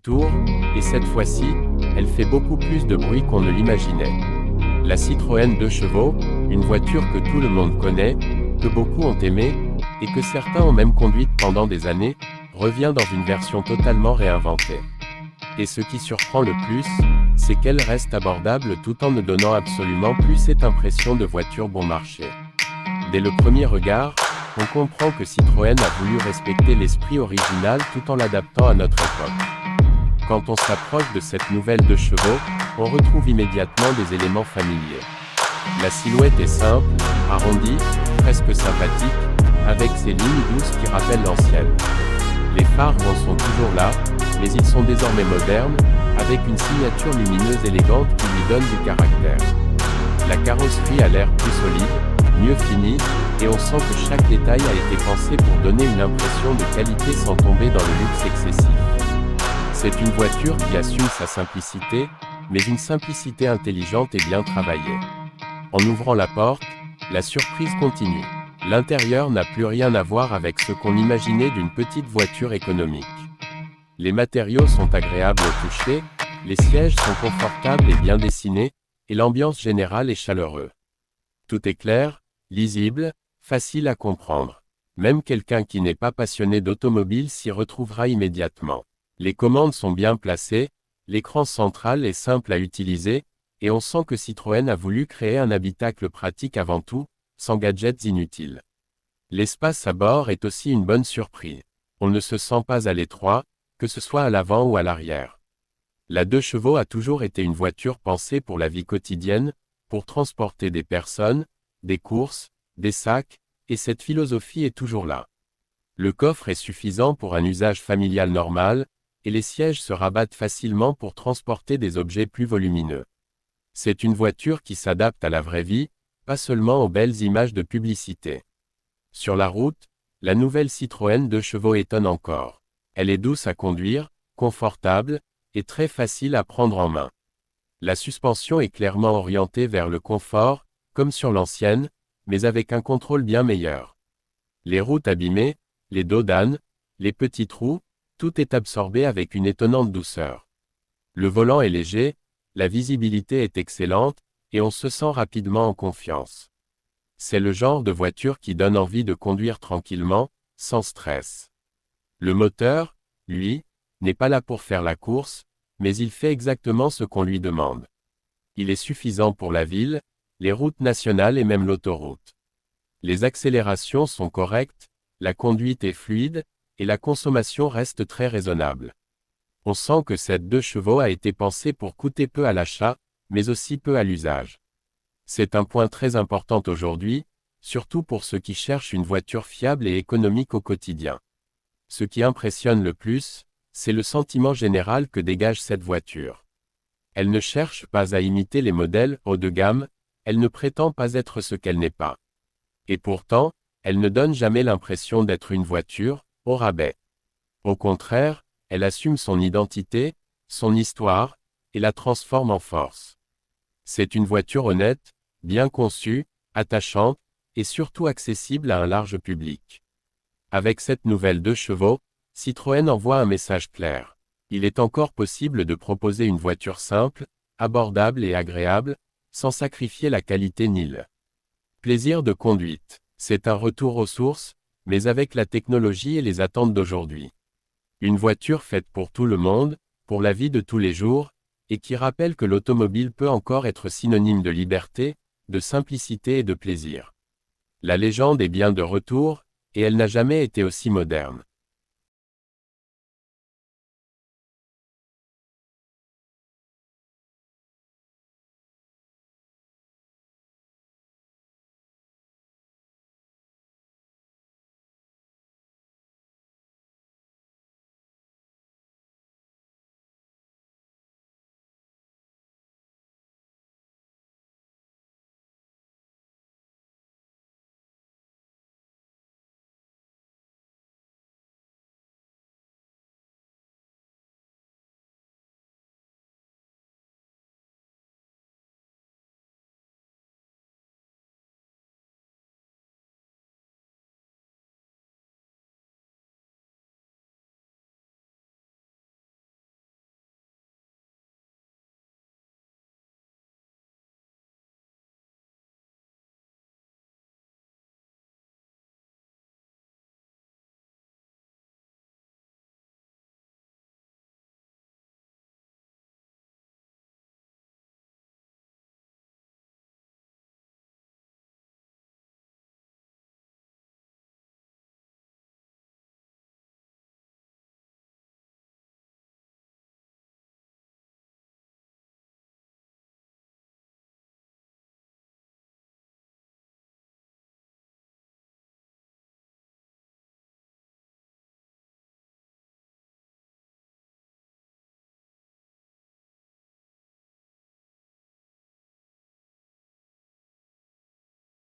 retour, et cette fois-ci, elle fait beaucoup plus de bruit qu'on ne l'imaginait. La Citroën 2 chevaux, une voiture que tout le monde connaît, que beaucoup ont aimée, et que certains ont même conduite pendant des années, revient dans une version totalement réinventée. Et ce qui surprend le plus, c'est qu'elle reste abordable tout en ne donnant absolument plus cette impression de voiture bon marché. Dès le premier regard, on comprend que Citroën a voulu respecter l'esprit original tout en l'adaptant à notre époque. Quand on s'approche de cette nouvelle 2 chevaux, on retrouve immédiatement des éléments familiers. La silhouette est simple, arrondie, presque sympathique, avec ses lignes douces qui rappellent l'ancienne. Les phares sont toujours là, mais ils sont désormais modernes, avec une signature lumineuse élégante qui lui donne du caractère. La carrosserie a l'air plus solide, mieux finie, et on sent que chaque détail a été pensé pour donner une impression de qualité sans tomber dans le luxe excessif. C'est une voiture qui assume sa simplicité, mais une simplicité intelligente et bien travaillée. En ouvrant la porte, la surprise continue. L'intérieur n'a plus rien à voir avec ce qu'on imaginait d'une petite voiture économique. Les matériaux sont agréables au toucher, les sièges sont confortables et bien dessinés, et l'ambiance générale est chaleureuse. Tout est clair, lisible, facile à comprendre. Même quelqu'un qui n'est pas passionné d'automobile s'y retrouvera immédiatement. Les commandes sont bien placées, l'écran central est simple à utiliser, et on sent que Citroën a voulu créer un habitacle pratique avant tout, sans gadgets inutiles. L'espace à bord est aussi une bonne surprise. On ne se sent pas à l'étroit, que ce soit à l'avant ou à l'arrière. La 2 chevaux a toujours été une voiture pensée pour la vie quotidienne, pour transporter des personnes, des courses, des sacs, et cette philosophie est toujours là. Le coffre est suffisant pour un usage familial normal, et les sièges se rabattent facilement pour transporter des objets plus volumineux. C'est une voiture qui s'adapte à la vraie vie, pas seulement aux belles images de publicité. Sur la route, la nouvelle Citroën 2 chevaux étonne encore. Elle est douce à conduire, confortable, et très facile à prendre en main. La suspension est clairement orientée vers le confort, comme sur l'ancienne, mais avec un contrôle bien meilleur. Les routes abîmées, les dos d'âne, les petits trous, tout est absorbé avec une étonnante douceur. Le volant est léger, la visibilité est excellente, et on se sent rapidement en confiance. C'est le genre de voiture qui donne envie de conduire tranquillement, sans stress. Le moteur, lui, n'est pas là pour faire la course, mais il fait exactement ce qu'on lui demande. Il est suffisant pour la ville, les routes nationales et même l'autoroute. Les accélérations sont correctes, la conduite est fluide, et la consommation reste très raisonnable. On sent que cette 2 chevaux a été pensée pour coûter peu à l'achat, mais aussi peu à l'usage. C'est un point très important aujourd'hui, surtout pour ceux qui cherchent une voiture fiable et économique au quotidien. Ce qui impressionne le plus, c'est le sentiment général que dégage cette voiture. Elle ne cherche pas à imiter les modèles haut de gamme, elle ne prétend pas être ce qu'elle n'est pas. Et pourtant, elle ne donne jamais l'impression d'être une voiture, au rabais. Au contraire, elle assume son identité, son histoire, et la transforme en force. C'est une voiture honnête, bien conçue, attachante, et surtout accessible à un large public. Avec cette nouvelle 2 chevaux, Citroën envoie un message clair. Il est encore possible de proposer une voiture simple, abordable et agréable, sans sacrifier la qualité ni le plaisir de conduite. C'est un retour aux sources, mais avec la technologie et les attentes d'aujourd'hui. Une voiture faite pour tout le monde, pour la vie de tous les jours, et qui rappelle que l'automobile peut encore être synonyme de liberté, de simplicité et de plaisir. La légende est bien de retour, et elle n'a jamais été aussi moderne.